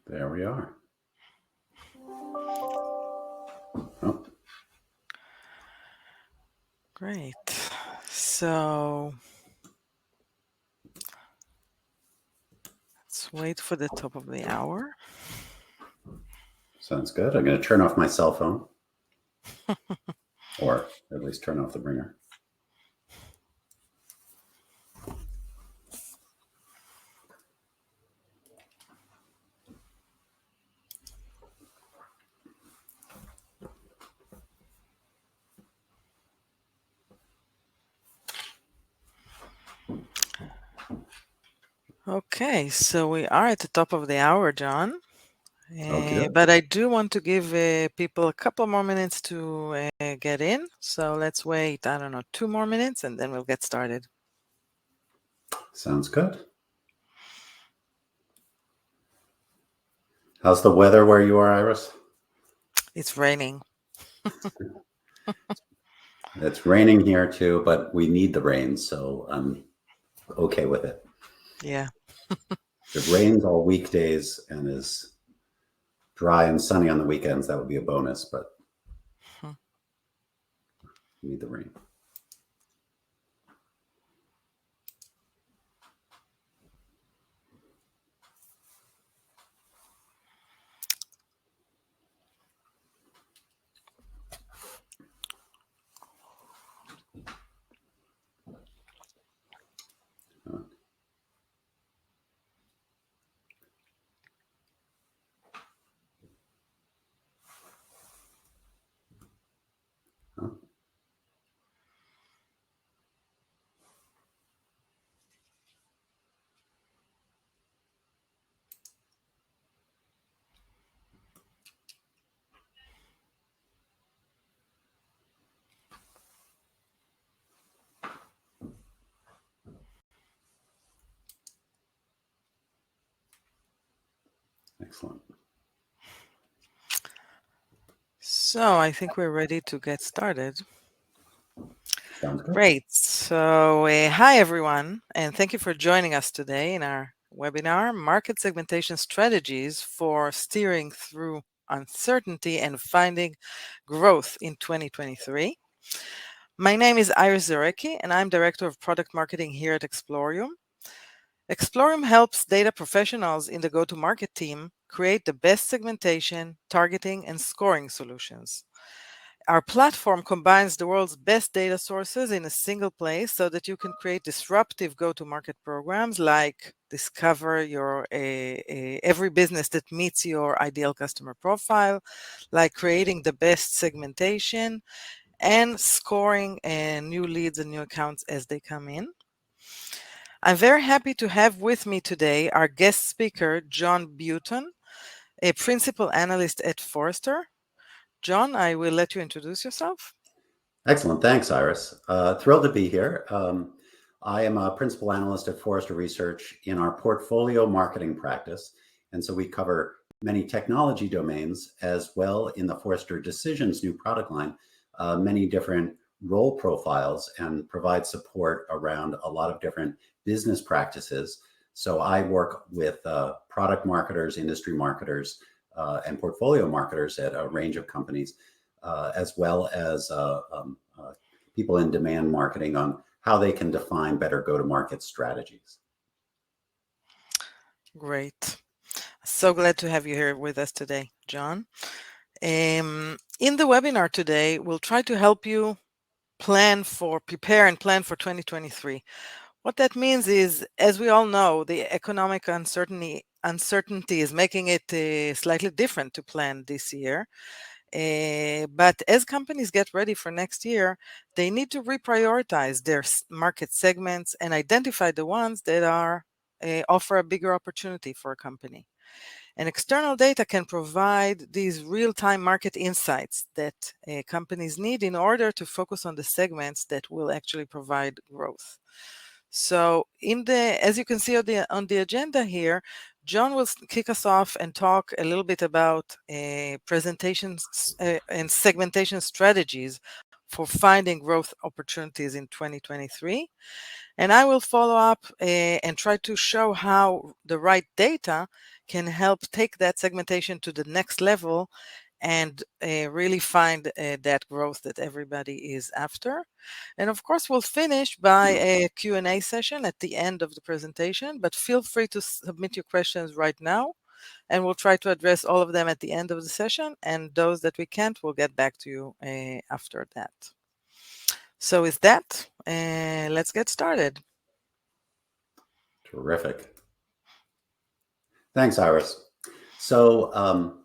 There we are. Oh. Great. So let's wait for the top of the hour. Sounds good. I'm going to turn off my cell phone, or at least turn off the ringer. Okay, so we are at the top of the hour, John. Okay. But I do want to give people a couple more minutes to get in. So let's wait, I don't know, 2 more minutes and then we'll get started. Sounds good. How's the weather where you are, Iris? It's raining. It's raining here too, but we need the rain, so I'm okay with it. Yeah. If it rains all weekdays and is dry and sunny on the weekends, that would be a bonus, but we need the rain. Excellent. So I think we're ready to get started. Sounds good. Great. So hi, everyone, and thank you for joining us today in our webinar, Market Segmentation Strategies for Steering Through Uncertainty and Finding Growth in 2023. My name is Iris Zarecki, and I'm Director of Product Marketing here at Explorium. Explorium helps data professionals in the go-to-market team create the best segmentation, targeting, and scoring solutions. Our platform combines the world's best data sources in a single place so that you can create disruptive go-to-market programs like discover your every business that meets your ideal customer profile, like creating the best segmentation, and scoring new leads and new accounts as they come in. I'm very happy to have with me today our guest speaker, John Buten, a principal analyst at Forrester. John, I will let you introduce yourself. Excellent. Thanks, Iris. Thrilled to be here. I am a principal analyst at Forrester Research in our portfolio marketing practice. And so we cover many technology domains as well in the Forrester Decisions new product line, many different role profiles, and provide support around a lot of different business practices. So I work with product marketers, industry marketers, and portfolio marketers at a range of companies, as well as people in demand marketing on how they can define better go-to-market strategies. Great. So glad to have you here with us today, John. In the webinar today, we'll try to help you prepare and plan for 2023. What that means is, as we all know, the economic uncertainty is making it slightly different to plan this year. But as companies get ready for next year, they need to reprioritize their market segments and identify the ones that offer a bigger opportunity for a company. And external data can provide these real-time market insights that companies need in order to focus on the segments that will actually provide growth. So as you can see on the agenda here, John will kick us off and talk a little bit about presentations and segmentation strategies for finding growth opportunities in 2023. And I will follow up and try to show how the right data can help take that segmentation to the next level and really find that growth that everybody is after. And of course, we'll finish by a Q&A session at the end of the presentation, but feel free to submit your questions right now, and we'll try to address all of them at the end of the session, and those that we can't, we'll get back to you after that. So with that, let's get started. Terrific. Thanks, Iris. So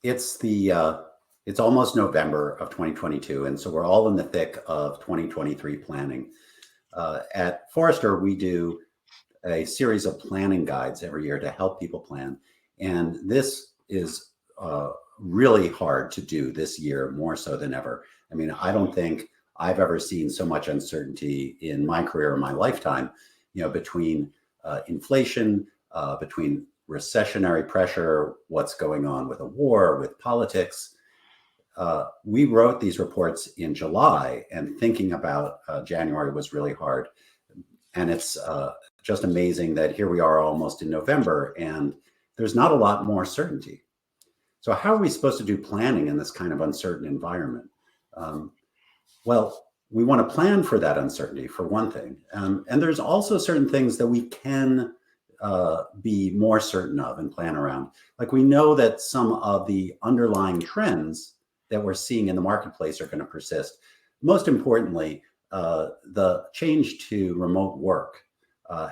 it's almost November of 2022, and so we're all in the thick of 2023 planning. At Forrester, we do a series of planning guides every year to help people plan, and this is really hard to do this year, more so than ever. I mean, I don't think I've ever seen so much uncertainty in my career or my lifetime, between inflation, between recessionary pressure, what's going on with a war, with politics. We wrote these reports in July, and thinking about January was really hard. And it's just amazing that here we are almost in November, and there's not a lot more certainty. So how are we supposed to do planning in this kind of uncertain environment? Well, we want to plan for that uncertainty, for one thing. And there's also certain things that we can be more certain of and plan around. Like, we know that some of the underlying trends that we're seeing in the marketplace are going to persist. Most importantly, the change to remote work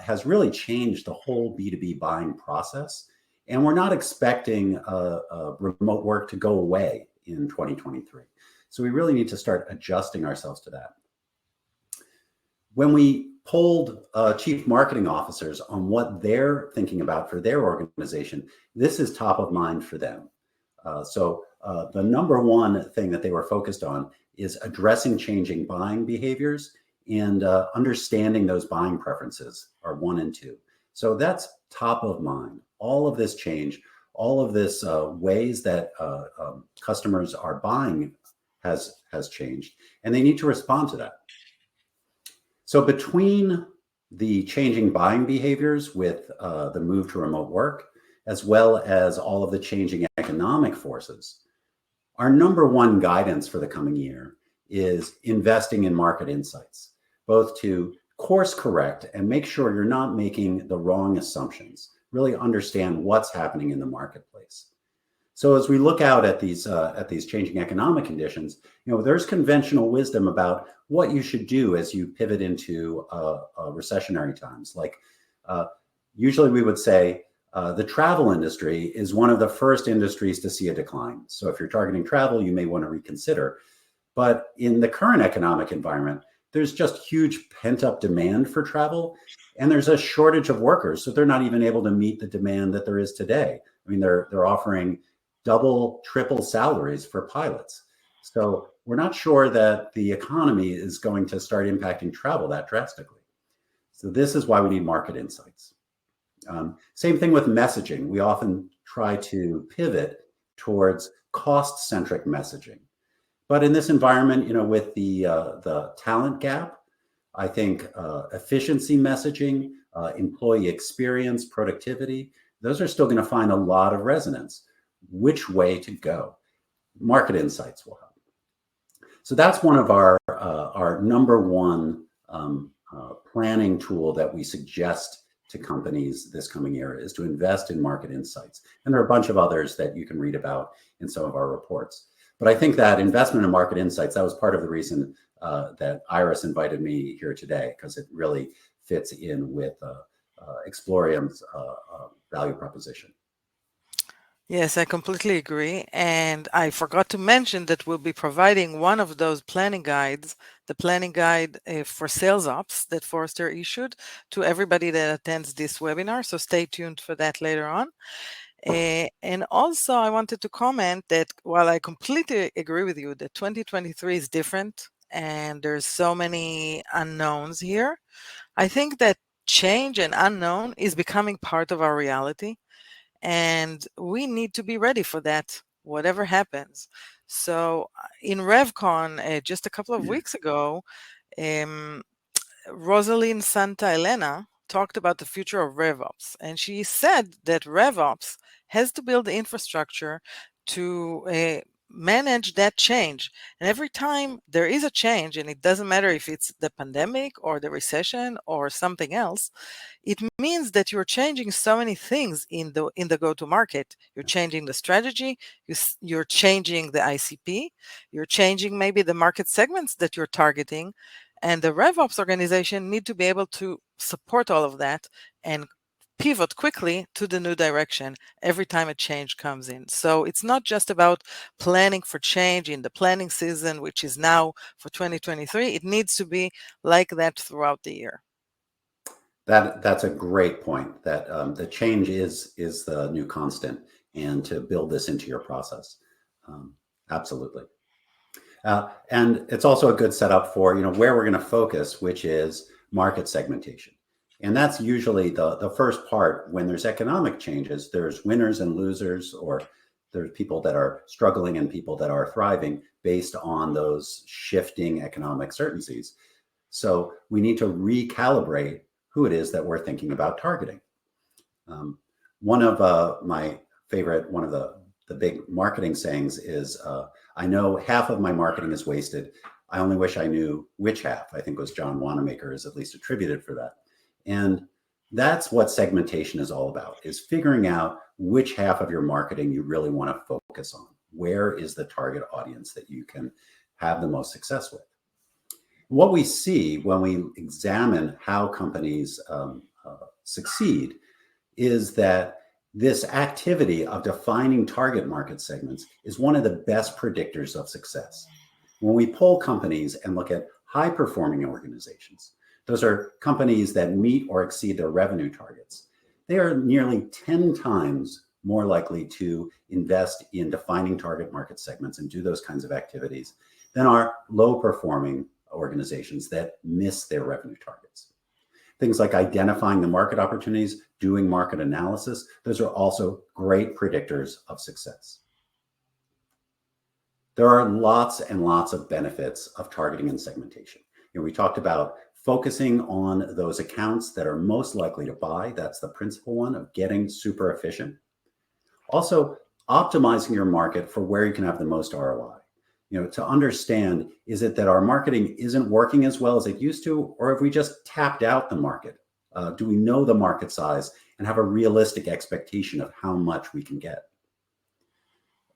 has really changed the whole B2B buying process. And we're not expecting remote work to go away in 2023. So we really need to start adjusting ourselves to that. When we polled chief marketing officers on what they're thinking about for their organization, this is top of mind for them. So the number one thing that they were focused on is addressing changing buying behaviors, and understanding those buying preferences are 1 and 2. So that's top of mind. All of this change, all of this ways that customers are buying has changed, and they need to respond to that. So between the changing buying behaviors with the move to remote work, as well as all of the changing economic forces, our number one guidance for the coming year is investing in market insights, both to course correct and make sure you're not making the wrong assumptions, really understand what's happening in the marketplace. So as we look out at these changing economic conditions, there's conventional wisdom about what you should do as you pivot into recessionary times. Like usually we would say the travel industry is one of the first industries to see a decline. So if you're targeting travel, you may want to reconsider. But in the current economic environment, there's just huge pent-up demand for travel, and there's a shortage of workers, so they're not even able to meet the demand that there is today. I mean, they're offering double, triple salaries for pilots. So we're not sure that the economy is going to start impacting travel that drastically. So this is why we need market insights. Same thing with messaging. We often try to pivot towards cost-centric messaging. But in this environment, with the talent gap, I think efficiency messaging, employee experience, productivity, those are still going to find a lot of resonance. Which way to go? Market insights will help. So that's one of our number one planning tool that we suggest to companies this coming year, is to invest in market insights. And there are a bunch of others that you can read about in some of our reports. But I think that investment in market insights, that was part of the reason that Iris invited me here today, because it really fits in with Explorium's value proposition. Yes, I completely agree. And I forgot to mention that we'll be providing one of those planning guides, the planning guide for sales ops that Forrester issued, to everybody that attends this webinar. So stay tuned for that later on. And also, I wanted to comment that while I completely agree with you that 2023 is different and there's so many unknowns here, I think that change and unknown is becoming part of our reality. And we need to be ready for that, whatever happens. So in RevCon, just a couple of weeks ago, um, Rosalind Santa Elena talked about the future of RevOps, and she said that RevOps has to build the infrastructure to manage that change. And every time there is a change, and it doesn't matter if it's the pandemic or the recession or something else, it means that you're changing so many things in the go-to-market. You're changing the strategy, you're changing the ICP, you're changing maybe the market segments that you're targeting, and the RevOps organization need to be able to support all of that and pivot quickly to the new direction every time a change comes in. So it's not just about planning for change in the planning season, which is now for 2023. It needs to be like that throughout the year. That's a great point. That the change is the new constant, and to build this into your process, absolutely. And it's also a good setup for where we're going to focus, which is market segmentation. And that's usually the first part. When there's economic changes, there's winners and losers, or there's people that are struggling and people that are thriving based on those shifting economic certainties. So we need to recalibrate who it is that we're thinking about targeting. One of my favorite, one of the big marketing sayings is, I know half of my marketing is wasted. I only wish I knew which half. I think it was John Wanamaker is at least attributed for that. And that's what segmentation is all about, is figuring out which half of your marketing you really want to focus on. Where is the target audience that you can have the most success with? What we see when we examine how companies succeed is that this activity of defining target market segments is one of the best predictors of success. When we poll companies and look at high performing organizations, those are companies that meet or exceed their revenue targets. They are nearly 10 times more likely to invest in defining target market segments and do those kinds of activities than are low performing organizations that miss their revenue targets. Things like identifying the market opportunities, doing market analysis, those are also great predictors of success. There are lots and lots of benefits of targeting and segmentation. We talked about focusing on those accounts that are most likely to buy. That's the principal one of getting super efficient. Also, optimizing your market for where you can have the most ROI. To understand, is it that our marketing isn't working as well as it used to, or have we just tapped out the market? Do we know the market size and have a realistic expectation of how much we can get?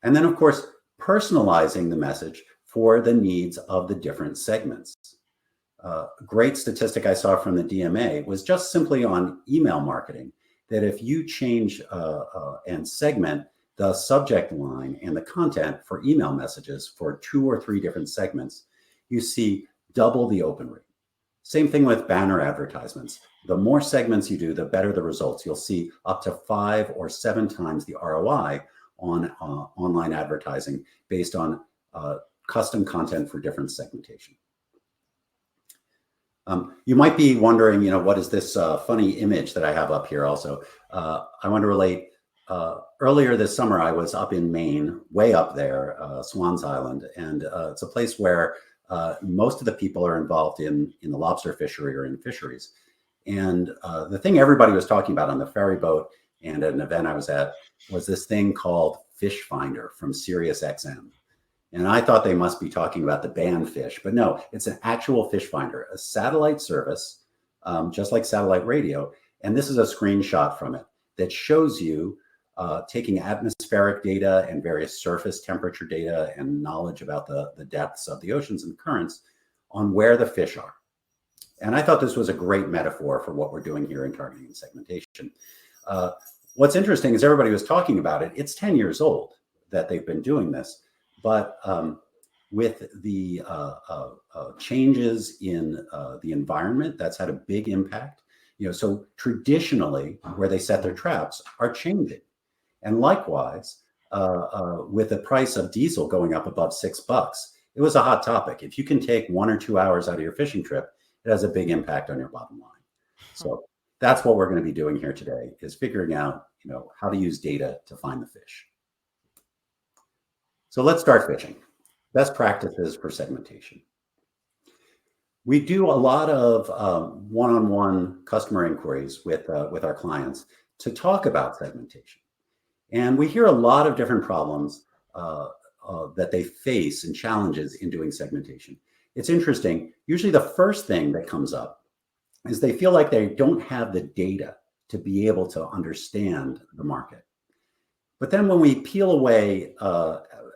And then, of course, personalizing the message for the needs of the different segments. Great statistic I saw from the DMA was just simply on email marketing, that if you change and segment the subject line and the content for email messages for 2 or 3 different segments, you see double the open rate. Same thing with banner advertisements. The more segments you do, the better the results. You'll see up to 5 or 7 times the ROI on online advertising based on custom content for different segmentation. You might be wondering, what is this funny image that I have up here also? I want to relate. Earlier this summer, I was up in Maine, way up there, Swans Island, and it's a place where most of the people are involved in the lobster fishery or in fisheries. And the thing everybody was talking about on the ferry boat and at an event I was at was this thing called Fish Finder from Sirius XM. And I thought they must be talking about the banned fish, but no, it's an actual fish finder, a satellite service, just like satellite radio. And this is a screenshot from it that shows you taking atmospheric data and various surface temperature data and knowledge about the depths of the oceans and currents on where the fish are. And I thought this was a great metaphor for what we're doing here in targeting and segmentation. What's interesting is everybody was talking about it. It's 10 years old that they've been doing this. But with the changes in the environment, that's had a big impact. So traditionally, where they set their traps are changing. And likewise, with the price of diesel going up above $6, it was a hot topic. If you can take 1 or 2 hours out of your fishing trip, it has a big impact on your bottom line. So that's what we're going to be doing here today, is figuring out, how to use data to find the fish. So let's start pitching. Best practices for segmentation. We do a lot of one-on-one customer inquiries with our clients to talk about segmentation. And we hear a lot of different problems that they face and challenges in doing segmentation. It's interesting. Usually the first thing that comes up is they feel like they don't have the data to be able to understand the market. But then when we peel away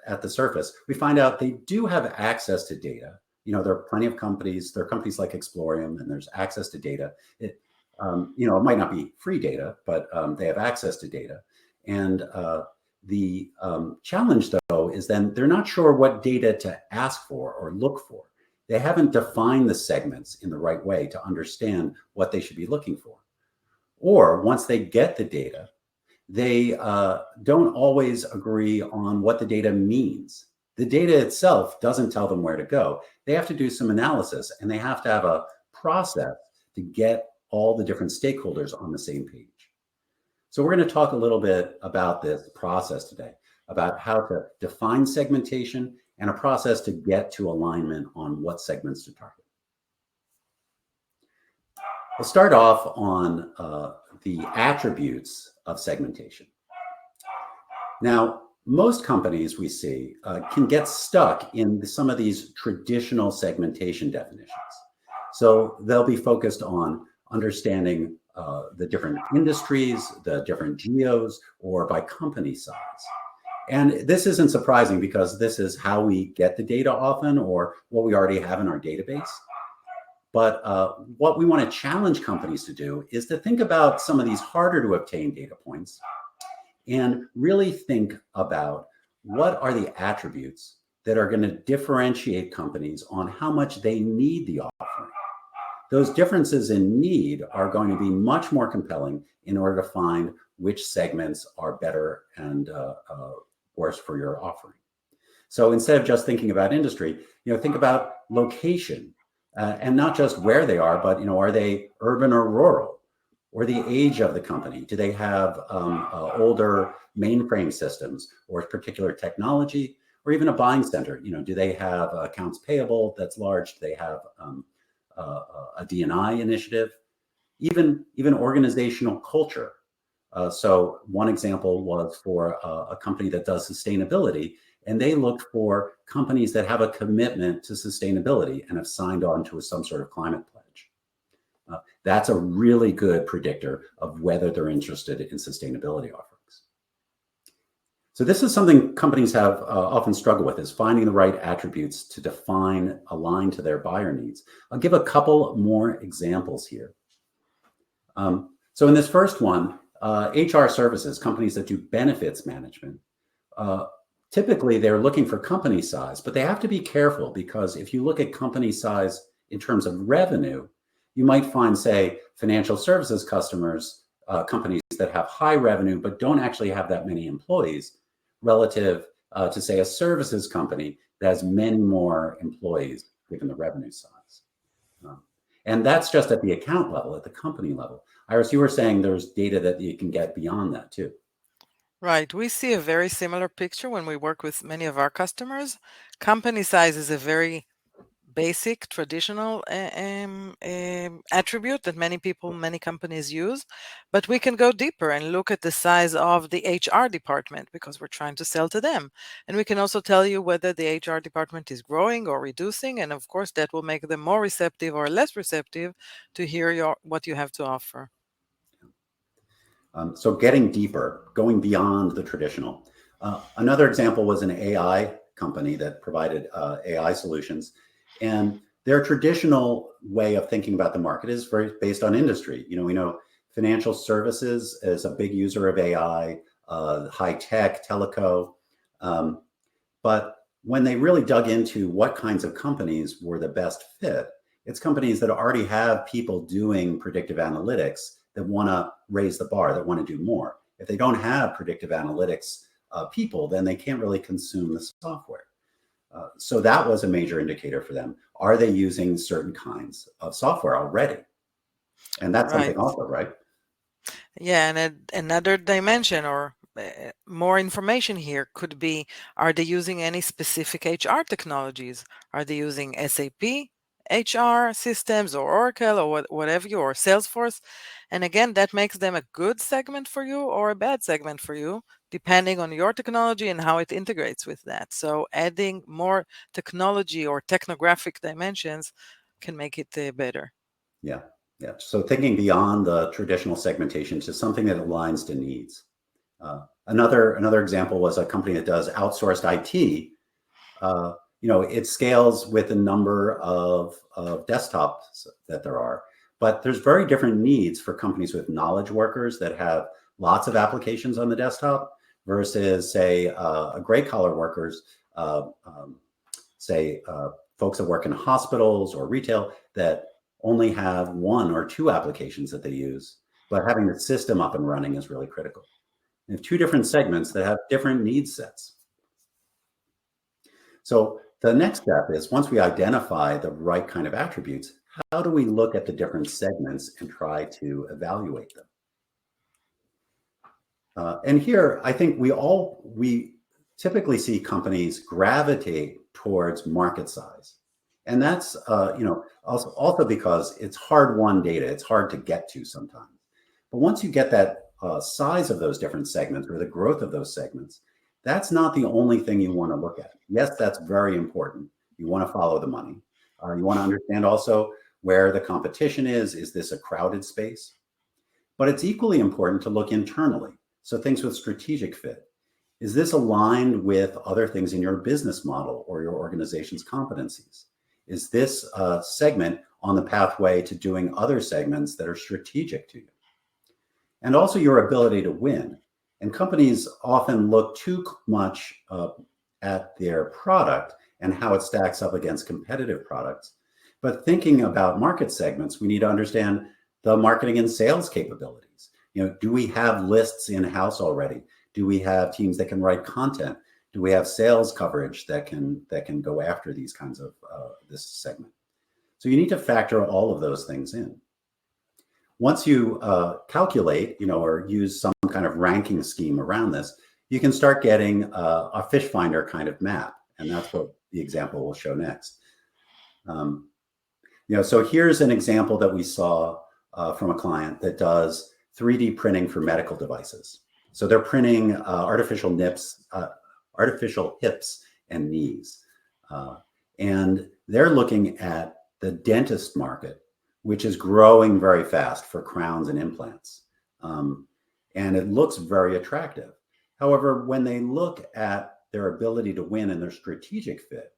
at the surface, we find out they do have access to data. There are plenty of companies. There are companies like Explorium, and there's access to data. It might not be free data, but they have access to data. And the challenge, though, is then they're not sure what data to ask for or look for. They haven't defined the segments in the right way to understand what they should be looking for. Or once they get the data, they don't always agree on what the data means. The data itself doesn't tell them where to go. They have to do some analysis, and they have to have a process to get all the different stakeholders on the same page. So we're going to talk a little bit about this process today, about how to define segmentation and a process to get to alignment on what segments to target. We'll start off on the attributes of segmentation. Now, most companies we see can get stuck in some of these traditional segmentation definitions. So they'll be focused on understanding the different industries, the different geos, or by company size. And this isn't surprising because this is how we get the data often, or what we already have in our database. But what we want to challenge companies to do is to think about some of these harder to obtain data points and really think about what are the attributes that are going to differentiate companies on how much they need the offering. Those differences in need are going to be much more compelling in order to find which segments are better and worse for your offering. So instead of just thinking about industry, think about location. And not just where they are, but are they urban or rural, or the age of the company? Do they have older mainframe systems or particular technology, or even a buying center? Do they have accounts payable that's large? Do they have a D&I initiative? Even organizational culture. So one example was for a company that does sustainability. And they looked for companies that have a commitment to sustainability and have signed on to some sort of climate pledge. That's a really good predictor of whether they're interested in sustainability offerings. So this is something companies have often struggled with, is finding the right attributes to define, align to their buyer needs. I'll give a couple more examples here. So in this first one, HR services, companies that do benefits management, typically, they're looking for company size, but they have to be careful because if you look at company size in terms of revenue, you might find, say, financial services customers, companies that have high revenue but don't actually have that many employees relative to, say, a services company that has many more employees given the revenue size. And that's just at the account level, at the company level. Iris, you were saying there's data that you can get beyond that too. Right. We see a very similar picture when we work with many of our customers. Company size is a very basic, traditional attribute that many companies use. But we can go deeper and look at the size of the HR department because we're trying to sell to them. And we can also tell you whether the HR department is growing or reducing. And of course, that will make them more receptive or less receptive to hear what you have to offer. So getting deeper, going beyond the traditional. Another example was an AI company that provided AI solutions. And their traditional way of thinking about the market is very based on industry. We know financial services is a big user of AI, high tech, teleco. But when they really dug into what kinds of companies were the best fit, it's companies that already have people doing predictive analytics that want to raise the bar, that want to do more. If they don't have predictive analytics people, then they can't really consume the software. So that was a major indicator for them. Are they using certain kinds of software already? And that's something also, right? Yeah, and another dimension or more information here could be, are they using any specific HR technologies? Are they using SAP HR systems or Oracle or whatever you, or Salesforce? And again, that makes them a good segment for you or a bad segment for you, depending on your technology and how it integrates with that. So adding more technology or technographic dimensions can make it better. Yeah, yeah. So thinking beyond the traditional segmentation to something that aligns to needs. Another example was a company that does outsourced IT. It scales with the number of desktops that there are, but there's very different needs for companies with knowledge workers that have lots of applications on the desktop versus, say, a gray collar workers, say, folks that work in hospitals or retail that only have one or two applications that they use, but having the system up and running is really critical. We have two different segments that have different need sets. So the next step is, once we identify the right kind of attributes, how do we look at the different segments and try to evaluate them? And here, I think we typically see companies gravitate towards market size. And that's, also because it's hard-won data. It's hard to get to sometimes. But once you get that size of those different segments or the growth of those segments, that's not the only thing you want to look at. Yes, that's very important. You want to follow the money. You want to understand also where the competition is. Is this a crowded space? But it's equally important to look internally. So things with strategic fit. Is this aligned with other things in your business model or your organization's competencies? Is this segment on the pathway to doing other segments that are strategic to you? And also your ability to win. And companies often look too much at their product and how it stacks up against competitive products. But thinking about market segments, we need to understand the marketing and sales capabilities. Do we have lists in-house already? Do we have teams that can write content? Do we have sales coverage that can go after these kinds of this segment? So you need to factor all of those things in. Once you calculate, or use some kind of ranking scheme around this, you can start getting a fish finder kind of map, and that's what the example will show next. So here's an example that we saw from a client that does 3D printing for medical devices. So they're printing artificial hips and knees, and they're looking at the dentist market, which is growing very fast for crowns and implants. And it looks very attractive. However, when they look at their ability to win and their strategic fit,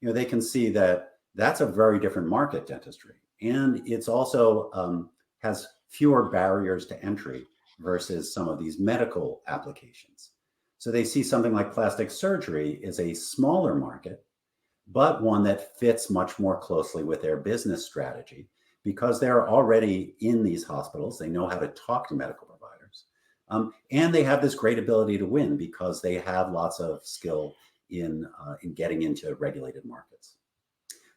they can see that that's a very different market, dentistry. And it's also has fewer barriers to entry versus some of these medical applications. So they see something like plastic surgery is a smaller market, but one that fits much more closely with their business strategy, because they're already in these hospitals. They know how to talk to medical providers. And they have this great ability to win because they have lots of skill in getting into regulated markets.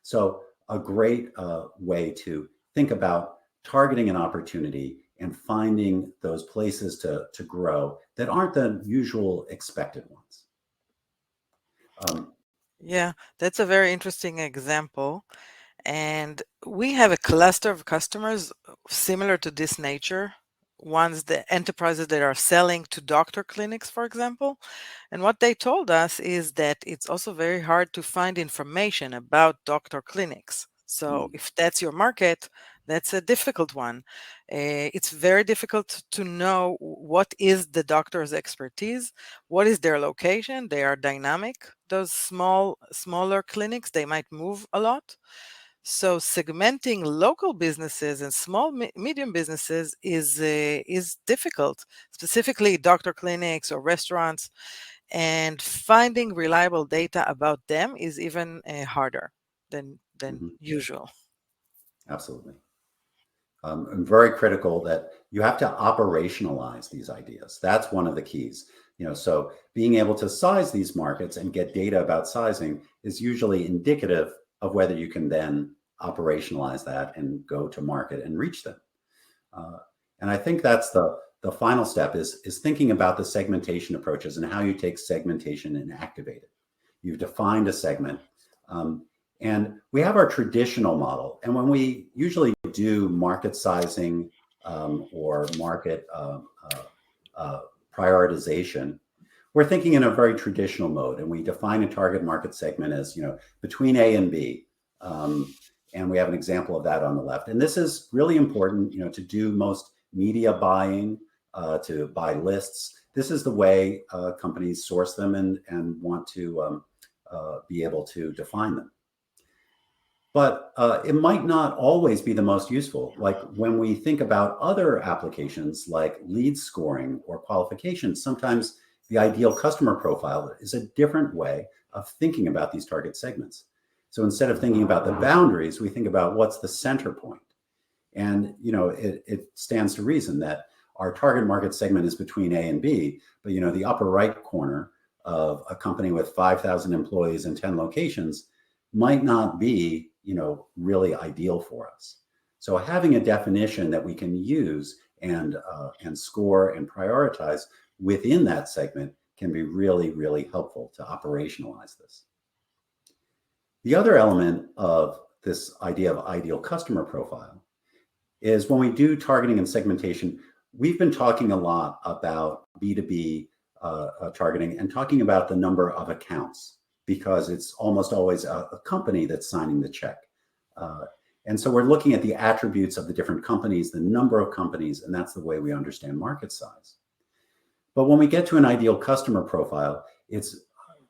So a great way to think about targeting an opportunity and finding those places to grow that aren't the usual expected ones. Yeah, that's a very interesting example. And we have a cluster of customers similar to this nature, ones, the enterprises that are selling to doctor clinics, for example. And what they told us is that it's also very hard to find information about doctor clinics. So if that's your market, that's a difficult one. It's very difficult to know what is the doctor's expertise, what is their location. They are dynamic. Those smaller clinics, they might move a lot. So segmenting local businesses and small medium businesses is difficult, specifically doctor clinics or restaurants, and finding reliable data about them is even harder than usual. Absolutely. And very critical that you have to operationalize these ideas. That's one of the keys. So being able to size these markets and get data about sizing is usually indicative of whether you can then operationalize that and go to market and reach them. And I think that's the the final step is thinking about the segmentation approaches and how you take segmentation and activate it. You've defined a segment, and we have our traditional model. And when we usually do market sizing or market prioritization, we're thinking in a very traditional mode, and we define a target market segment as, between A and B. And we have an example of that on the left. And this is really important, to do most media buying, to buy lists. This is the way companies source them and want to be able to define them. But it might not always be the most useful. Like when we think about other applications like lead scoring or qualifications, sometimes the ideal customer profile is a different way of thinking about these target segments. So instead of thinking about the boundaries, we think about what's the center point. And it stands to reason that our target market segment is between A and B, but the upper right corner of a company with 5,000 employees and 10 locations might not be really ideal for us. So having a definition that we can use and score and prioritize within that segment can be really, really helpful to operationalize this. The other element of this idea of ideal customer profile is when we do targeting and segmentation, we've been talking a lot about B2B targeting and talking about the number of accounts, because it's almost always a company that's signing the check. And so we're looking at the attributes of the different companies, the number of companies, and that's the way we understand market size. But when we get to an ideal customer profile, it's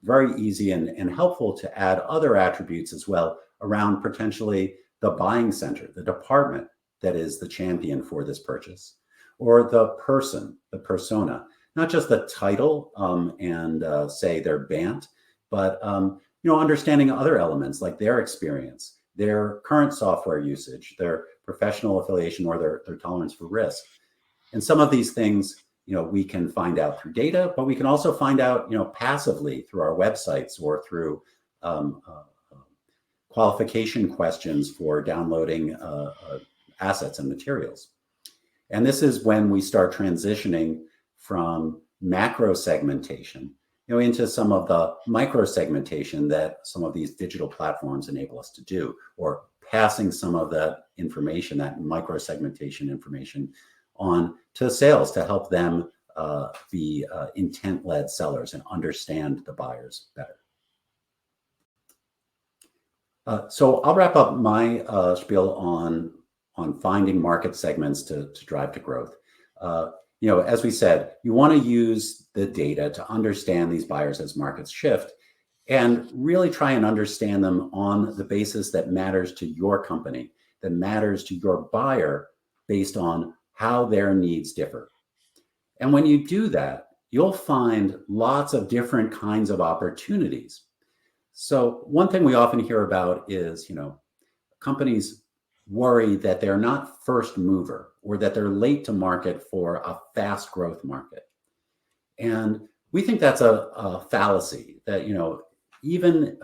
very easy and helpful to add other attributes as well around potentially the buying center, the department that is the champion for this purchase, or the person, the persona, not just the title and say their BANT, but understanding other elements like their experience, their current software usage, their professional affiliation, or their tolerance for risk. And some of these things, we can find out through data, but we can also find out, passively through our websites or through qualification questions for downloading assets and materials. And this is when we start transitioning from macro segmentation, into some of the micro segmentation that some of these digital platforms enable us to do, or passing some of that information, that micro segmentation information, on to sales to help them be intent-led sellers and understand the buyers better. So I'll wrap up my spiel on finding market segments to drive to growth. As we said, you want to use the data to understand these buyers as markets shift, and really try and understand them on the basis that matters to your company, that matters to your buyer based on how their needs differ. And when you do that, you'll find lots of different kinds of opportunities. So one thing we often hear about is, companies worry that they're not first mover, or that they're late to market for a fast growth market. And we think that's a fallacy, that, even,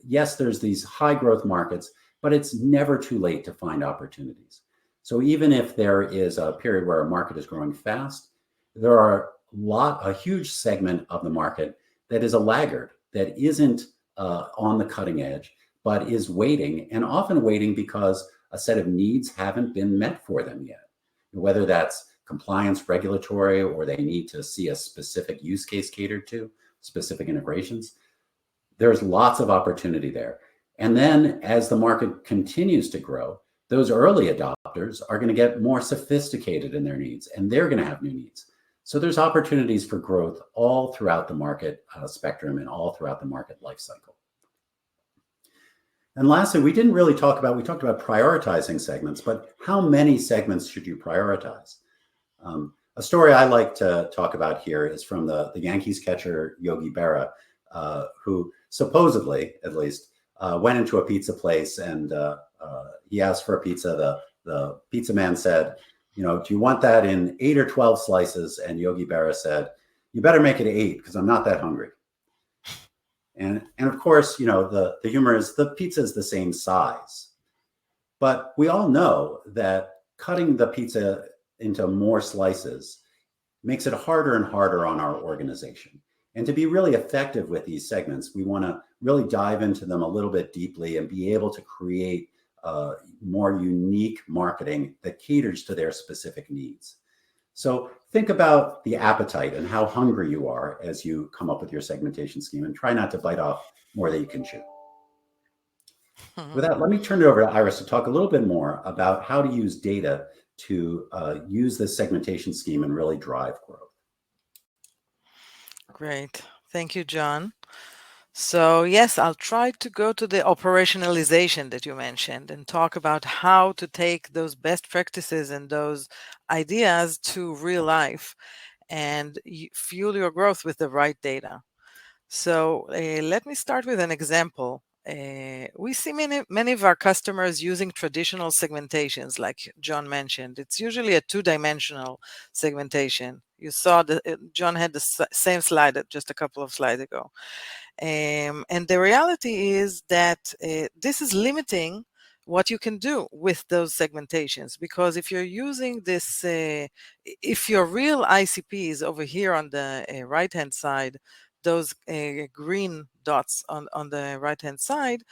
yes, there's these high growth markets, but it's never too late to find opportunities. So even if there is a period where a market is growing fast, there are a huge segment of the market that is a laggard, that isn't on the cutting edge, but is waiting, and often waiting because a set of needs haven't been met for them yet. Whether that's compliance, regulatory, or they need to see a specific use case catered to, specific integrations. There's lots of opportunity there. And then as the market continues to grow, those early adopters are going to get more sophisticated in their needs, and they're going to have new needs. So there's opportunities for growth all throughout the market spectrum and all throughout the market lifecycle. And lastly, we talked about prioritizing segments, but how many segments should you prioritize? A story I like to talk about here is from the Yankees catcher, Yogi Berra, who supposedly, at least, went into a pizza place and he asked for a pizza. The pizza man said, do you want that in 8 or 12 slices? And Yogi Berra said, you better make it 8 because I'm not that hungry. And of course, the humor is the pizza is the same size. But we all know that cutting the pizza into more slices makes it harder and harder on our organization. And to be really effective with these segments, we want to really dive into them a little bit deeply and be able to create more unique marketing that caters to their specific needs. So think about the appetite and how hungry you are as you come up with your segmentation scheme, and try not to bite off more than you can chew. With that, let me turn it over to Iris to talk a little bit more about how to use data to use this segmentation scheme and really drive growth. Great. Thank you, John. So yes, I'll try to go to the operationalization that you mentioned and talk about how to take those best practices and those ideas to real life and fuel your growth with the right data. So let me start with an example. We see many of our customers using traditional segmentations, like John mentioned. It's usually a two-dimensional segmentation. You saw John had the same slide just a couple of slides ago. And the reality is that this is limiting what you can do with those segmentations, because if you're using this, if your real ICP is over here on the right-hand side, those green dots on the right-hand side,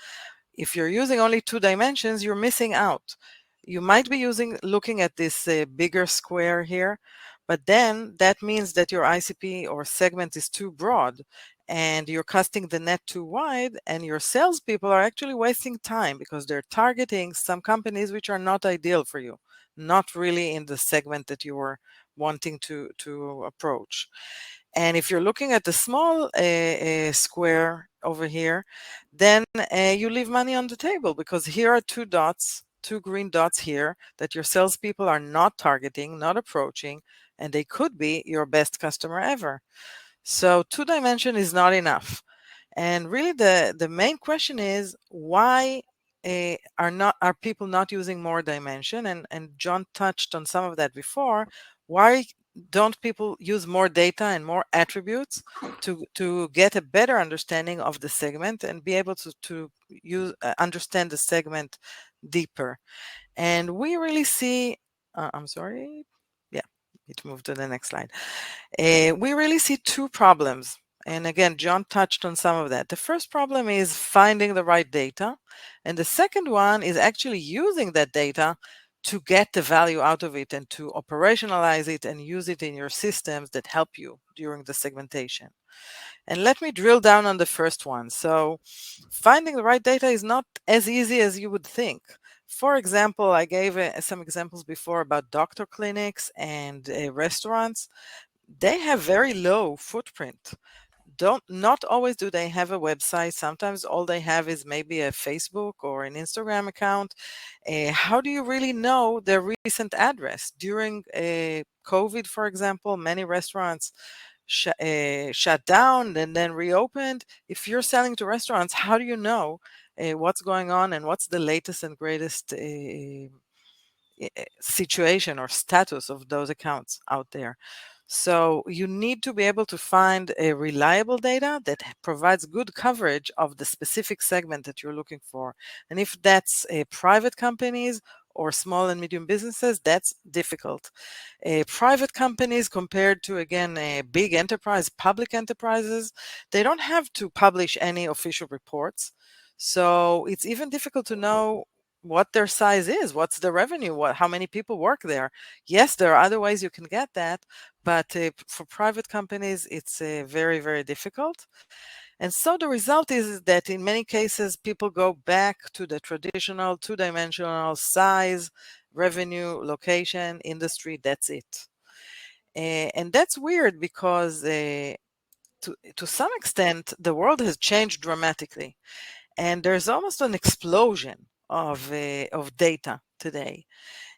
if you're using only two dimensions, you're missing out. You might be looking at this bigger square here, but then that means that your ICP or segment is too broad and you're casting the net too wide, and your salespeople are actually wasting time because they're targeting some companies which are not ideal for you, not really in the segment that you were wanting to approach. And if you're looking at the small square over here, then you leave money on the table, because here are two dots, two green dots here that your salespeople are not targeting, not approaching, and they could be your best customer ever. So two-dimension is not enough. And really the main question is, why are people not using more dimension? And John touched on some of that before. Why don't people use more data and more attributes to get a better understanding of the segment and be able to understand the segment deeper? And we really see, I'm sorry, yeah, it moved to the next slide. We really see two problems. And again, John touched on some of that. The first problem is finding the right data. And the second one is actually using that data to get the value out of it and to operationalize it and use it in your systems that help you during the segmentation. And let me drill down on the first one. So finding the right data is not as easy as you would think. For example, I gave some examples before about doctor clinics and restaurants. They have very low footprint. Not always do they have a website. Sometimes all they have is maybe a Facebook or an Instagram account. How do you really know their recent address? During COVID, for example, many restaurants shut down and then reopened. If you're selling to restaurants, how do you know what's going on and what's the latest and greatest situation or status of those accounts out there? So you need to be able to find a reliable data that provides good coverage of the specific segment that you're looking for. And if that's private companies or small and medium businesses, that's difficult. Private companies compared to, again, big enterprise, public enterprises, they don't have to publish any official reports. So it's even difficult to know what their size is, what's the revenue, how many people work there. Yes, there are other ways you can get that, but for private companies, it's very, very difficult. And so the result is that in many cases, people go back to the traditional two-dimensional size, revenue, location, industry, that's it. And that's weird because to some extent, the world has changed dramatically. And there's almost an explosion of data today.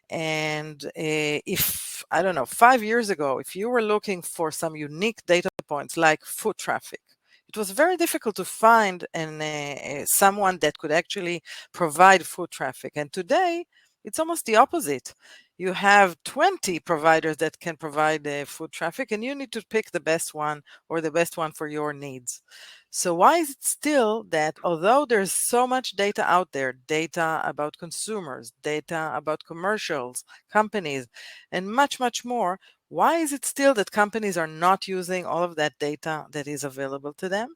And if, I don't know, 5 years ago, if you were looking for some unique data points like foot traffic, it was very difficult to find someone that could actually provide foot traffic. And today, it's almost the opposite. You have 20 providers that can provide foot traffic, and you need to pick the best one or the best one for your needs. So why is it still that although there's so much data out there, data about consumers, data about commercials, companies, and much, much more, Why is it still that companies are not using all of that data that is available to them?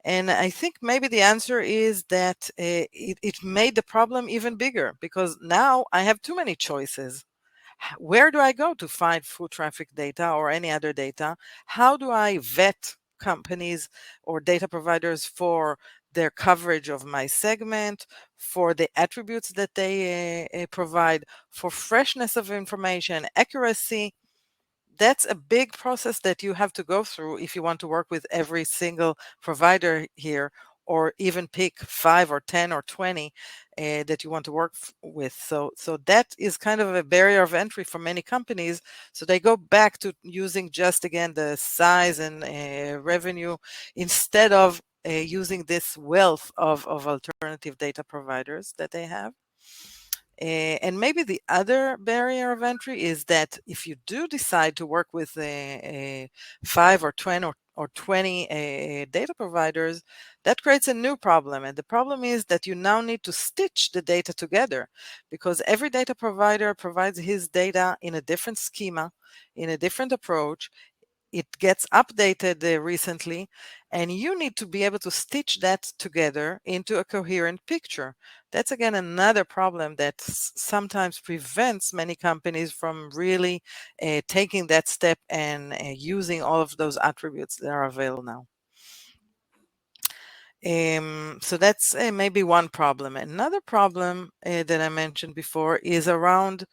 And I think maybe the answer is that it made the problem even bigger, because now I have too many choices. Where do I go to find foot traffic data or any other data? How do I vet companies or data providers for their coverage of my segment, for the attributes that they provide, for freshness of information, accuracy? That's a big process that you have to go through if you want to work with every single provider here, or even pick 5 or 10 or 20 that you want to work with. So that is kind of a barrier of entry for many companies. So they go back to using just, again, the size and revenue, instead of using this wealth of alternative data providers that they have. And maybe the other barrier of entry is that if you do decide to work with 5 or 20 data providers, that creates a new problem. And the problem is that you now need to stitch the data together, because every data provider provides his data in a different schema, in a different approach. It gets updated recently, and you need to be able to stitch that together into a coherent picture. That's, again, another problem that sometimes prevents many companies from really taking that step and using all of those attributes that are available now. So that's maybe one problem. Another problem that I mentioned before is around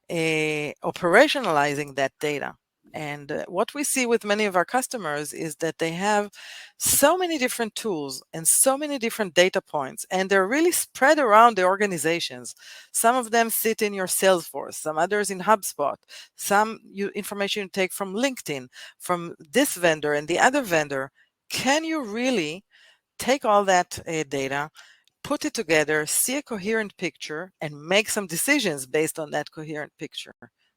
operationalizing that data. And what we see with many of our customers is that they have so many different tools and so many different data points, and they're really spread around the organizations. Some of them sit in your Salesforce, some others in HubSpot, some information you take from LinkedIn, from this vendor and the other vendor. Can you really take all that data, put it together, see a coherent picture, and make some decisions based on that coherent picture?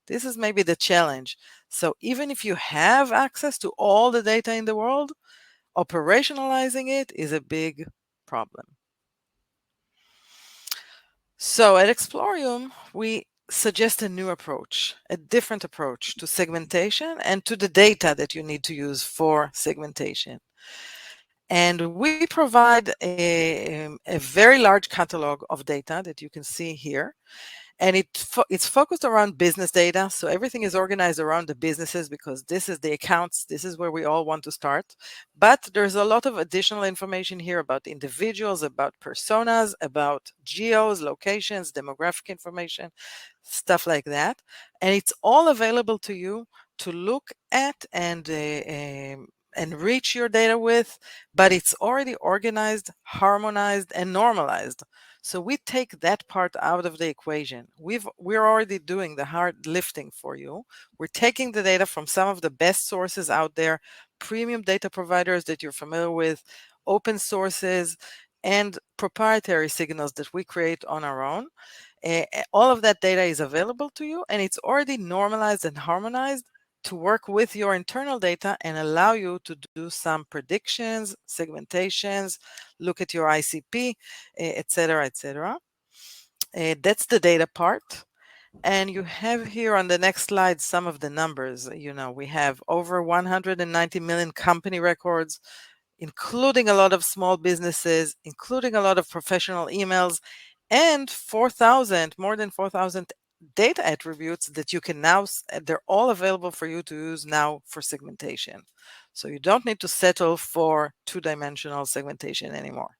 This is maybe the challenge. So even if you have access to all the data in the world, operationalizing it is a big problem. So at Explorium, we suggest a new approach, a different approach to segmentation and to the data that you need to use for segmentation. And we provide a very large catalog of data that you can see here. And it's focused around business data. So everything is organized around the businesses, because this is the accounts. This is where we all want to start. But there's a lot of additional information here about individuals, about personas, about geos, locations, demographic information, stuff like that. And it's all available to you to look at and enrich your data with, but it's already organized, harmonized, and normalized. So we take that part out of the equation. We're already doing the hard lifting for you. We're taking the data from some of the best sources out there, premium data providers that you're familiar with, open sources, and proprietary signals that we create on our own. All of that data is available to you, and it's already normalized and harmonized to work with your internal data and allow you to do some predictions, segmentations, look at your ICP, etc., etc. That's the data part. And you have here on the next slide some of the numbers. We have over 190 million company records, including a lot of small businesses, including a lot of professional emails, and more than 4,000 data attributes that you can now, they're all available for you to use now for segmentation. So you don't need to settle for two-dimensional segmentation anymore.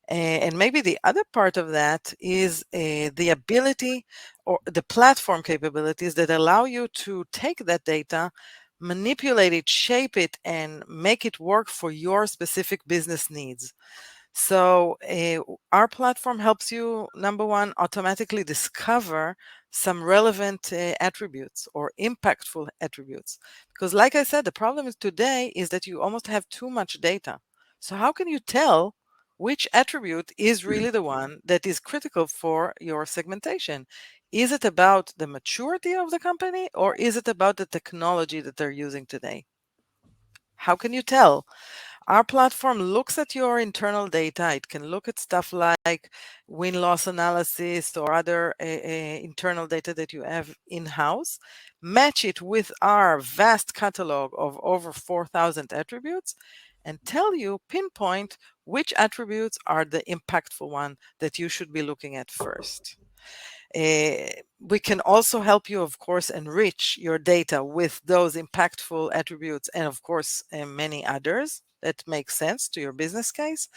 And maybe the other part of that is the ability or the platform capabilities that allow you to take that data, manipulate it, shape it, and make it work for your specific business needs. So our platform helps you, number one, automatically discover some relevant attributes or impactful attributes. Because like I said, the problem is today is that you almost have too much data. So how can you tell which attribute is really the one that is critical for your segmentation? Is it about the maturity of the company, or is it about the technology that they're using today? How can you tell? our platform looks at your internal data. It can look at stuff like win-loss analysis or other internal data that you have in-house, match it with our vast catalog of over 4,000 attributes, and tell you, pinpoint which attributes are the impactful one that you should be looking at first. We can also help you, of course, enrich your data with those impactful attributes and, of course, many others that make sense to your business case.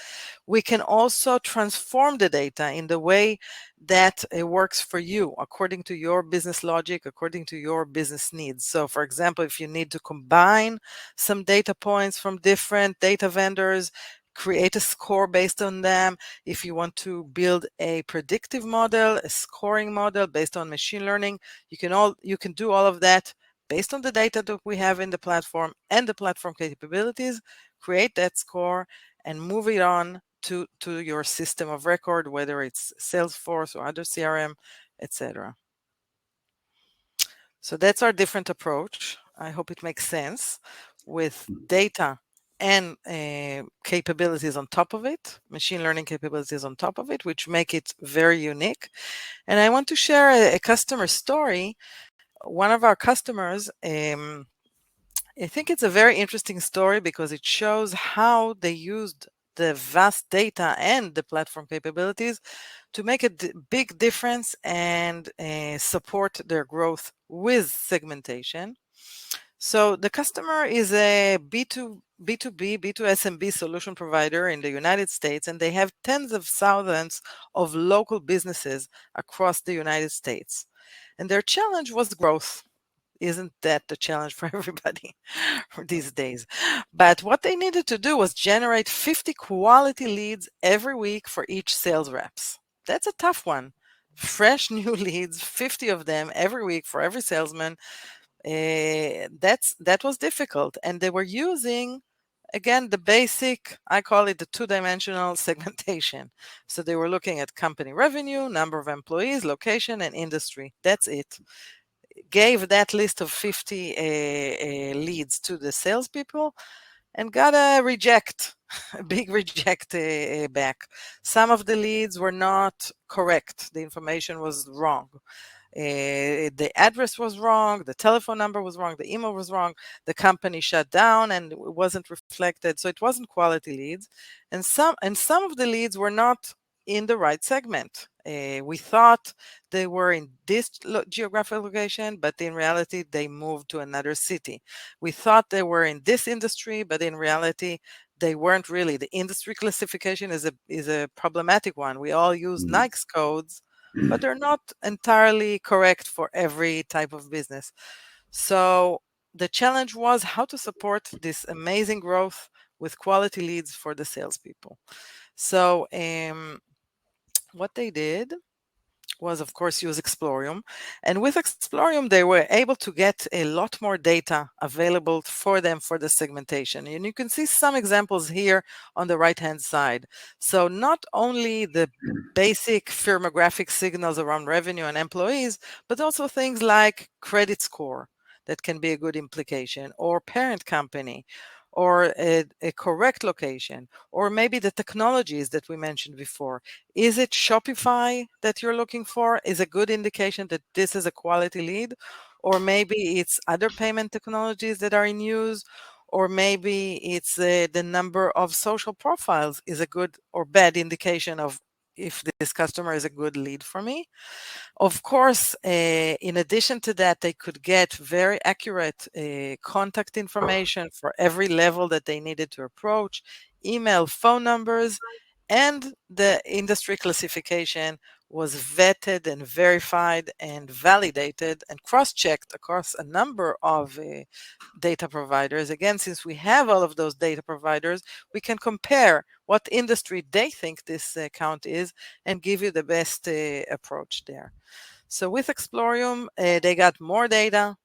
We can also transform the data in the way that it works for you, according to your business logic, according to your business needs. So, for example, if you need to combine some data points from different data vendors, create a score based on them. If you want to build a predictive model, a scoring model based on machine learning, you can do all of that based on the data that we have in the platform and the platform capabilities, create that score and move it on to your system of record, whether it's Salesforce or other CRM, etc. So that's our different approach. I hope it makes sense, with data and capabilities on top of it, machine learning capabilities on top of it, which make it very unique. And I want to share a customer story. One of our customers, I think it's a very interesting story because it shows how they used the vast data and the platform capabilities to make a big difference and support their growth with segmentation. So the customer is a B2B, B2SMB solution provider in the United States, and they have tens of thousands of local businesses across the United States. And their challenge was growth. Isn't that the challenge for everybody these days? But what they needed to do was generate 50 quality leads every week for each sales reps. That's a tough one. Fresh new leads, 50 of them every week for every salesman. That was difficult. And they were using, again, the basic, I call it the two-dimensional segmentation. So they were looking at company revenue, number of employees, location, and industry. That's it. Gave that list of 50 leads to the salespeople and got a reject, a big reject back. Some of the leads were not correct. The information was wrong. The address was wrong, the telephone number was wrong, the email was wrong, the company shut down and it wasn't reflected. So it wasn't quality leads. And some of the leads were not in the right segment. We thought they were in this geographic location, but in reality, they moved to another city. We thought they were in this industry, but in reality, they weren't really. The industry classification is a problematic one. We all use NICE codes, but they're not entirely correct for every type of business. So the challenge was how to support this amazing growth with quality leads for the salespeople. So what they did was, of course, use Explorium. And with Explorium, they were able to get a lot more data available for them for the segmentation. And you can see some examples here on the right-hand side. So not only the basic firmographic signals around revenue and employees, but also things like credit score that can be a good implication, or parent company, or a correct location, or maybe the technologies that we mentioned before. Is it Shopify that you're looking for? Is a good indication that this is a quality lead, or maybe it's other payment technologies that are in use, or maybe it's the number of social profiles is a good or bad indication of if this customer is a good lead for me. Of course, in addition to that, they could get very accurate contact information for every level that they needed to approach, email, phone numbers, and the industry classification was vetted and verified and validated and cross-checked across a number of data providers. Again, since we have all of those data providers, we can compare what industry they think this account is and give you the best approach there. So with Explorium, they got more data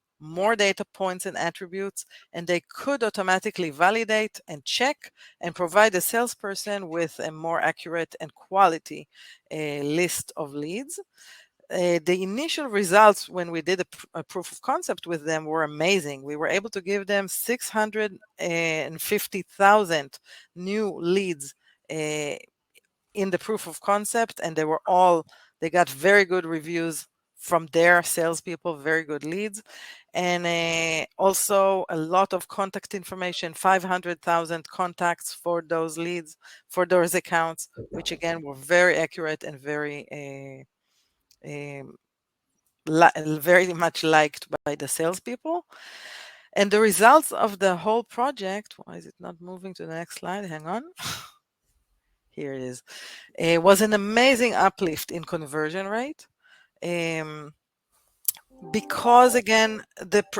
points and attributes, and they could automatically validate and check and provide a salesperson with a more accurate and quality list of leads. the initial results when we did a proof of concept with them were amazing. We were able to give them 650,000 new leads in the proof of concept, and they got very good reviews from their salespeople, very good leads, and also a lot of contact information, 500,000 contacts for those leads, for those accounts, which again were very accurate and um, very much liked by the salespeople. And the results of the whole project, why is it not moving to the next slide? Hang on. Here it is. It was an amazing uplift in conversion rate. Because again,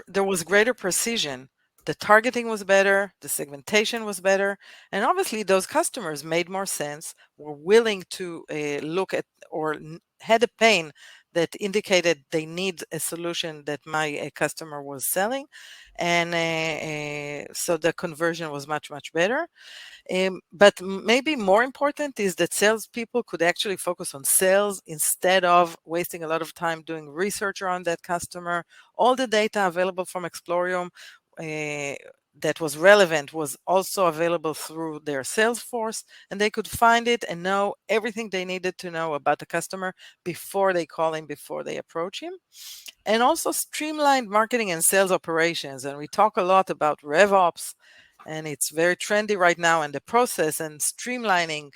there was greater precision. The targeting was better, the segmentation was better, and obviously those customers made more sense, were willing to look at or had a pain that indicated they need a solution that my customer was selling, and so the conversion was much, much better. But maybe more important is that salespeople could actually focus on sales instead of wasting a lot of time doing research around that customer. All the data available from Explorium that was relevant was also available through their Salesforce, and they could find it and know everything they needed to know about the customer before they call him, before they approach him. And also streamlined marketing and sales operations. And we talk a lot about RevOps, and it's very trendy right now, and the process and streamlining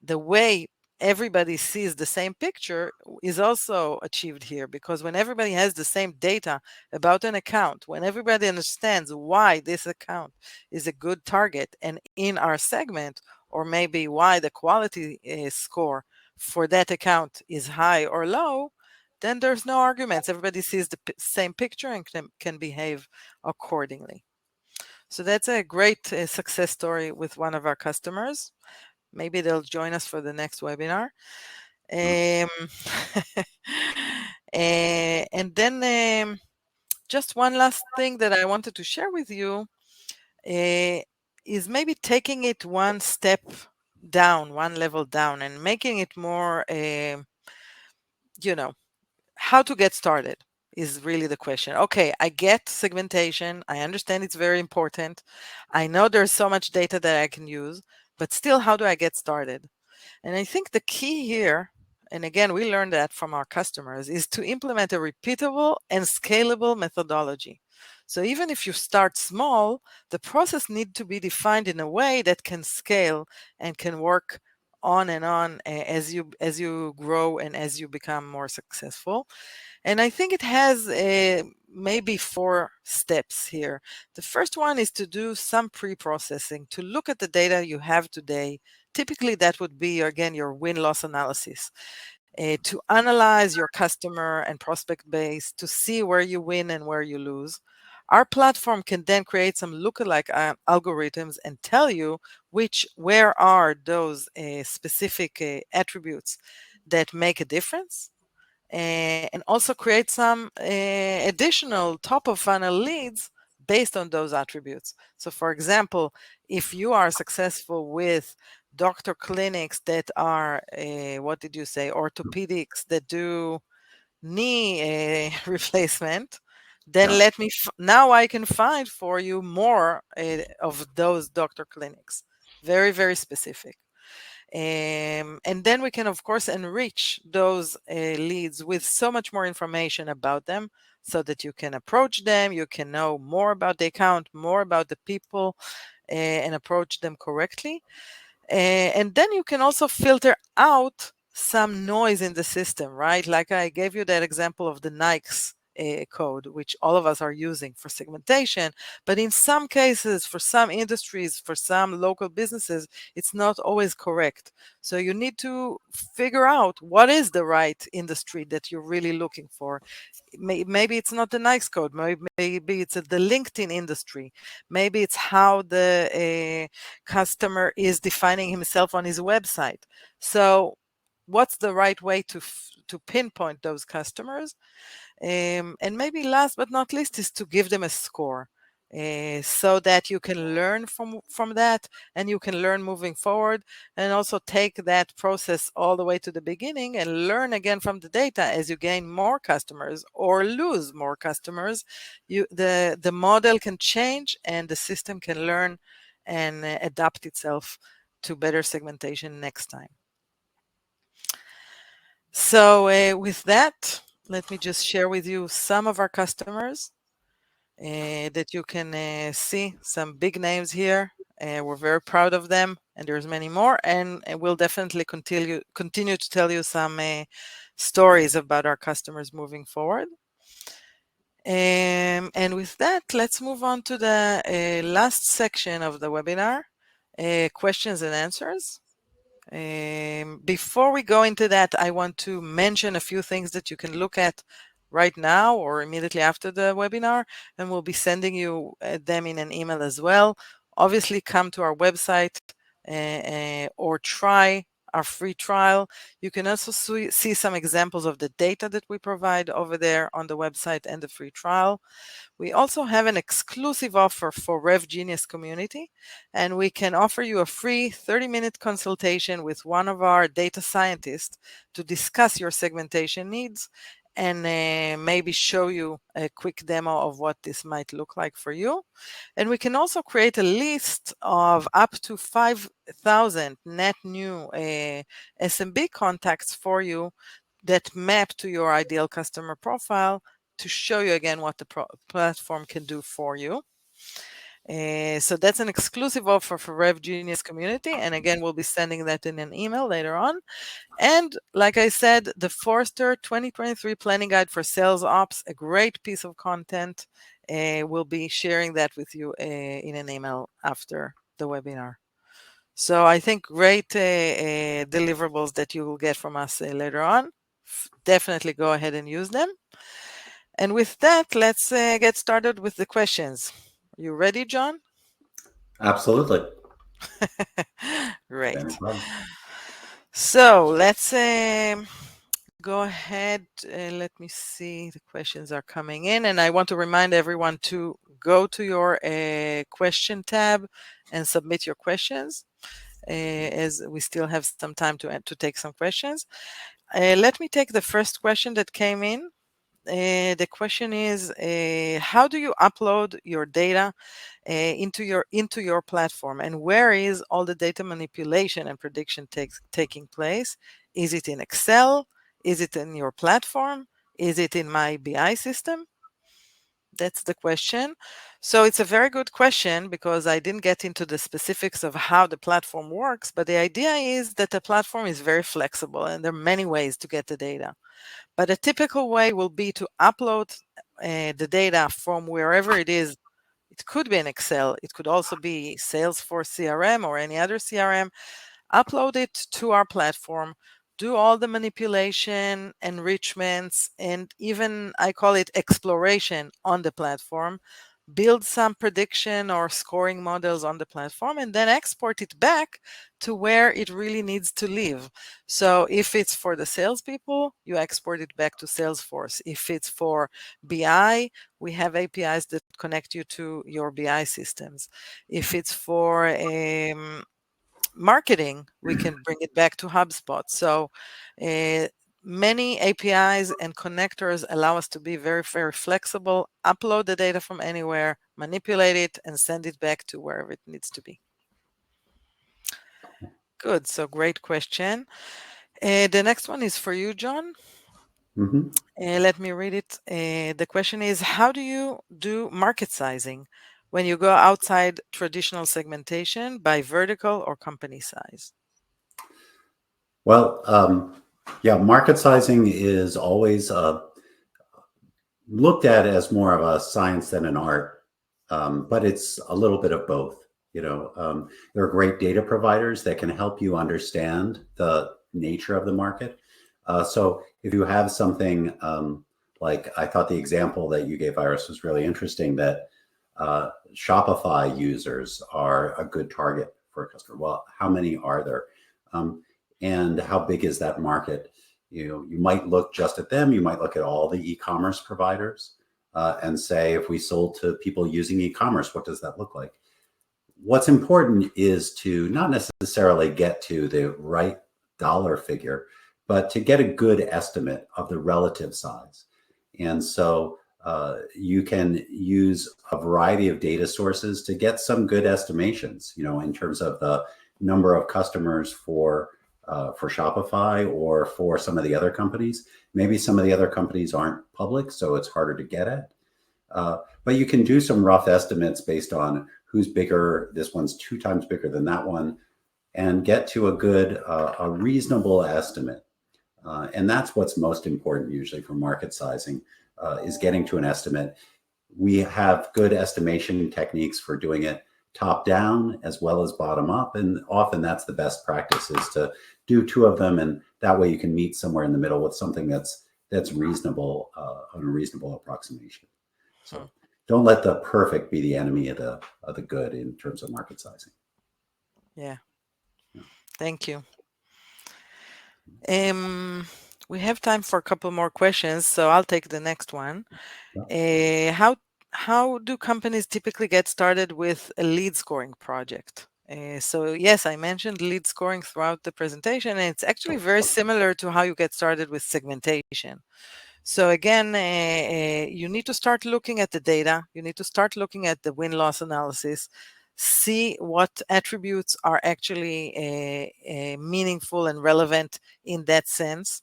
the way everybody sees the same picture is also achieved here, because when everybody has the same data about an account, when everybody understands why this account is a good target and in our segment, or maybe why the quality score for that account is high or low, then there's no arguments. Everybody sees the same picture and can behave accordingly. So that's a great success story with one of our customers. Maybe they'll join us for the next webinar. And then just one last thing that I wanted to share with you is maybe taking it one step down, one level down, and making it more, how to get started is really the question. Okay, I get segmentation. I understand it's very important. I know there's so much data that I can use, but still, how do I get started? And I think the key here, and again, we learned that from our customers, is to implement a repeatable and scalable methodology. So even if you start small, the process needs to be defined in a way that can scale and can work on and on as you grow and as you become more successful. And I think it has maybe 4 steps here. The first one is to do some pre-processing, to look at the data you have today. Typically, that would be, again, your win-loss analysis. To analyze your customer and prospect base, to see where you win and where you lose. Our platform can then create some lookalike algorithms and tell you where are those specific attributes that make a difference, and also create some additional top of funnel leads based on those attributes. So for example, if you are successful with doctor clinics that are, what did you say, orthopedics that do knee replacement, then now I can find for you more of those doctor clinics. Very, very specific. And then we can, of course, enrich those leads with so much more information about them so that you can approach them, you can know more about the account, more about the people, and approach them correctly. And then you can also filter out some noise in the system, right? Like I gave you that example of the Nikes code, which all of us are using for segmentation. But in some cases, for some industries, for some local businesses, it's not always correct. So you need to figure out what is the right industry that you're really looking for. Maybe it's not the Nikes code. Maybe it's the LinkedIn industry. Maybe it's how the customer is defining himself on his website. So what's the right way to pinpoint those customers? And maybe last but not least is to give them a score. so that you can learn from that, and you can learn moving forward, and also take that process all the way to the beginning and learn again from the data as you gain more customers or lose more customers. The model can change and the system can learn and adapt itself to better segmentation next time. So with that, let me just share with you some of our customers that you can see some big names here. We're very proud of them, and there's many more, and we'll definitely continue to tell you some stories about our customers moving forward. And with that, let's move on to the last section of the webinar, questions and answers. Before we go into that, I want to mention a few things that you can look at right now or immediately after the webinar, and we'll be sending you them in an email as well. Obviously, come to our website or try our free trial. You can also see some examples of the data that we provide over there on the website and the free trial. We also have an exclusive offer for RevGenius community, and we can offer you a free 30-minute consultation with one of our data scientists to discuss your segmentation needs and maybe show you a quick demo of what this might look like for you. And we can also create a list of up to 5,000 net new SMB contacts for you that map to your ideal customer profile to show you again what the platform can do for you. So that's an exclusive offer for RevGenius community. And again, we'll be sending that in an email later on. And like I said, the Forrester 2023 Planning Guide for Sales Ops, a great piece of content. We'll be sharing that with you in an email after the webinar. So I think great deliverables that you will get from us later on. Definitely go ahead and use them. And with that, let's get started with the questions. You ready, John? Absolutely. Great. So let's go ahead. Let me see. The questions are coming in, and I want to remind everyone to go to your question tab and submit your questions, as we still have some time to take some questions. Let me take the first question that came in. The question is, how do you upload your data into your platform, and where is all the data manipulation and prediction taking place? Is it in Excel? Is it in your platform? Is it in my BI system? That's the question. So it's a very good question because I didn't get into the specifics of how the platform works, but the idea is that the platform is very flexible and there are many ways to get the data. But a typical way will be to upload the data from wherever it is. It could be in Excel. It could also be Salesforce CRM or any other CRM. Upload it to our platform, do all the manipulation, enrichments, and even I call it exploration on the platform. Build some prediction or scoring models on the platform, and then export it back to where it really needs to live. So if it's for the salespeople, you export it back to Salesforce. If it's for BI, we have APIs that connect you to your BI systems. If it's for marketing, we can bring it back to HubSpot. So many APIs and connectors allow us to be very, very flexible, upload the data from anywhere, manipulate it, and send it back to wherever it needs to be. Good. So great question. The next one is for you, John. Let me read it. The question is, how do you do market sizing when you go outside traditional segmentation by vertical or company size? Well, yeah, market sizing is always looked at as more of a science than an art, but it's a little bit of both. There are great data providers that can help you understand the nature of the market. So if you have something like, I thought the example that you gave, Iris, was really interesting, that Shopify users are a good target for a customer. Well, how many are there? And how big is that market? You might look just at them. You might look at all the e-commerce providers. and say, if we sold to people using e-commerce, what does that look like? What's important is to not necessarily get to the right dollar figure, but to get a good estimate of the relative size. And so you can use a variety of data sources to get some good estimations, in terms of the number of customers for Shopify or for some of the other companies. Maybe some of the other companies aren't public, so it's harder to get at. But you can do some rough estimates based on who's bigger. This one's 2 times bigger than that one, and get to a reasonable estimate. And that's what's most important usually for market sizing, is getting to an estimate. We have good estimation techniques for doing it top down as well as bottom up. And often that's the best practice, is to do 2 of them. And that way you can meet somewhere in the middle with something that's reasonable, on a reasonable approximation. So don't let the perfect be the enemy of the good in terms of market sizing. Yeah. Thank you. We have time for a couple more questions, so I'll take the next one. How do companies typically get started with a lead scoring project? So yes, I mentioned lead scoring throughout the presentation, and it's actually very similar to how you get started with segmentation. So again, you need to start looking at the data. You need to start looking at the win-loss analysis, see what attributes are actually meaningful and relevant in that sense.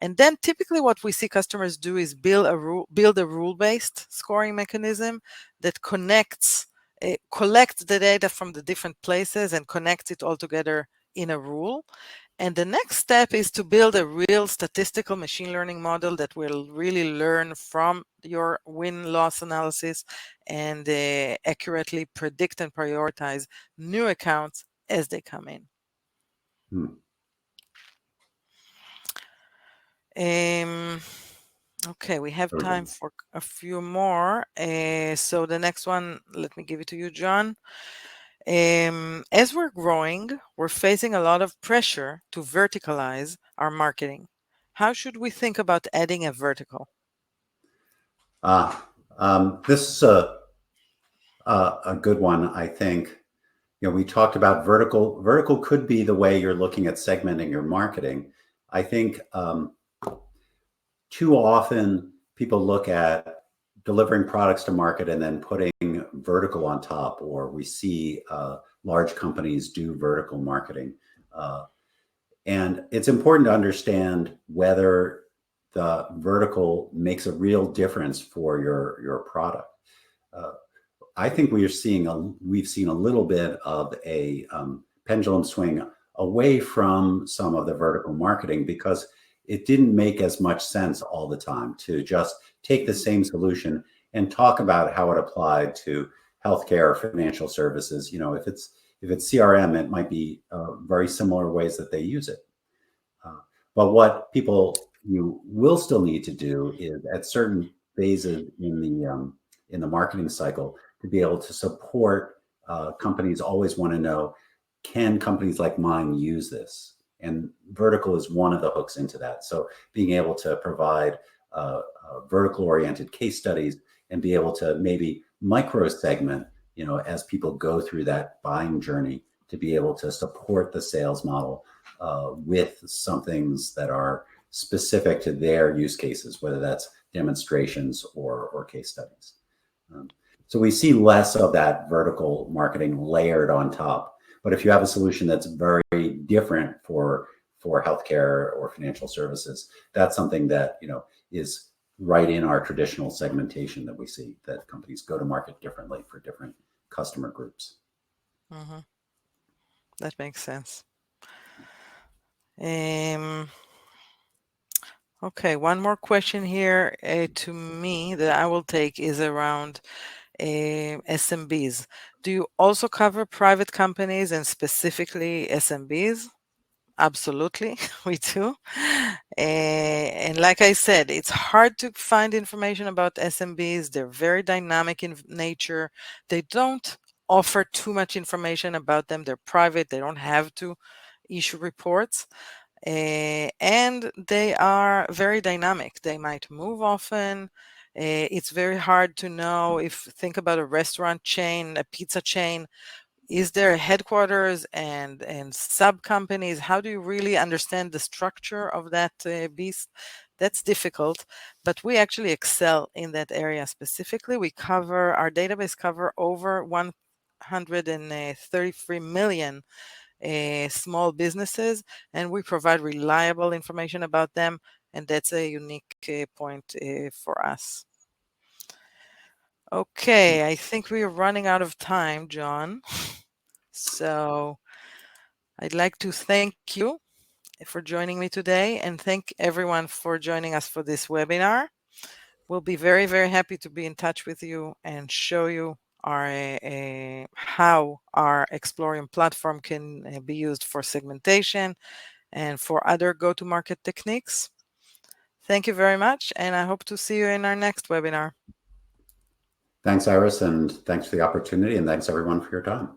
And then typically what we see customers do is build a rule-based scoring mechanism that collects the data from the different places and connects it all together in a rule. And the next step is to build a real statistical machine learning model that will really learn from your win-loss analysis and accurately predict and prioritize new accounts as they come in. Okay, we have time for a few more. So the next one, let me give it to you, John. As we're growing, we're facing a lot of pressure to verticalize our marketing. How should we think about adding a vertical? This is a good one, I think. We talked about vertical. Vertical could be the way you're looking at segmenting your marketing. I think too often people look at delivering products to market and then putting vertical on top, or we see large companies do vertical marketing. And it's important to understand whether the vertical makes a real difference for your product. I think we've seen a little bit of a pendulum swing away from some of the vertical marketing, because it didn't make as much sense all the time to just take the same solution and talk about how it applied to healthcare or financial services. If it's CRM, it might be very similar ways that they use it. But what you will still need to do is, at certain phases in the marketing cycle, to be able to support companies always want to know, can companies like mine use this? And vertical is one of the hooks into that. So being able to provide vertical-oriented case studies and be able to maybe micro segment, as people go through that buying journey, to be able to support the sales model with some things that are specific to their use cases, whether that's demonstrations or case studies. So we see less of that vertical marketing layered on top. But if you have a solution that's very different for healthcare or financial services, that's something that is right in our traditional segmentation that we see, that companies go to market differently for different customer groups. Mm-hmm. That makes sense. Okay, one more question here to me that I will take is around SMBs. Do you also cover private companies and specifically SMBs? Absolutely, we do. And like I said, it's hard to find information about SMBs. They're very dynamic in nature. They don't offer too much information about them. They're private. They don't have to issue reports. And they are very dynamic. They might move often. It's very hard to know if, think about a restaurant chain, a pizza chain, is there a headquarters and sub companies? How do you really understand the structure of that beast? That's difficult, but we actually excel in that area specifically. Our database cover over 133 million small businesses, and we provide reliable information about them, and that's a unique point for us. Okay, I think we are running out of time, John. So I'd like to thank you for joining me today and thank everyone for joining us for this webinar. We'll be very, very happy to be in touch with you and show you how our Explorium platform can be used for segmentation and for other go-to-market techniques. Thank you very much, and I hope to see you in our next webinar. Thanks, Iris, and thanks for the opportunity, and thanks everyone for your time.